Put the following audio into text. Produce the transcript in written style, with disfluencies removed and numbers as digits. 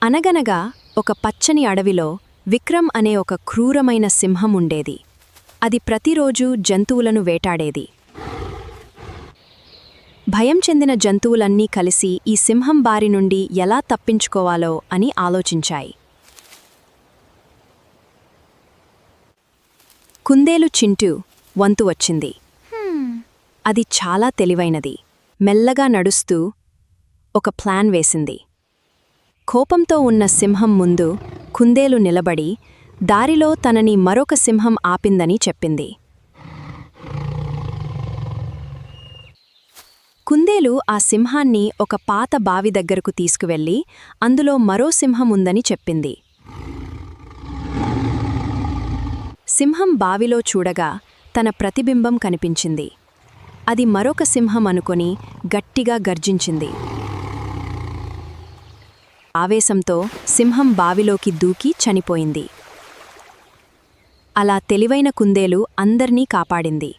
అనగనగా ఒక పచ్చని అడవిలో విక్రమ్ అనే ఒక క్రూరమైన సింహం ఉండేది. అది ప్రతిరోజూ జంతువులను వేటాడేది. భయం చెందిన జంతువులన్నీ కలిసి ఈ సింహం బారి నుండి ఎలా తప్పించుకోవాలో అని ఆలోచించాయి. కుందేలు చింటూ వంతు వచ్చింది. అది చాలా తెలివైనది. మెల్లగా నడుస్తూ ఒక ప్లాన్ వేసింది. కోపంతో ఉన్న సింహం ముందు కుందేలు నిలబడి దారిలో తనని మరొక సింహం ఆపిందని చెప్పింది. కుందేలు ఆ సింహాన్ని ఒక పాత బావి దగ్గరకు తీసుకువెళ్లి అందులో మరో సింహం ఉందని చెప్పింది. సింహం బావిలో చూడగా తన ప్రతిబింబం కనిపించింది. అది మరొక సింహం అనుకొని గట్టిగా గర్జించింది. ఆవేశంతో సింహం బావిలోకి దూకి చనిపోయింది. అలా తెలివైన కుందేలు అందర్నీ కాపాడింది.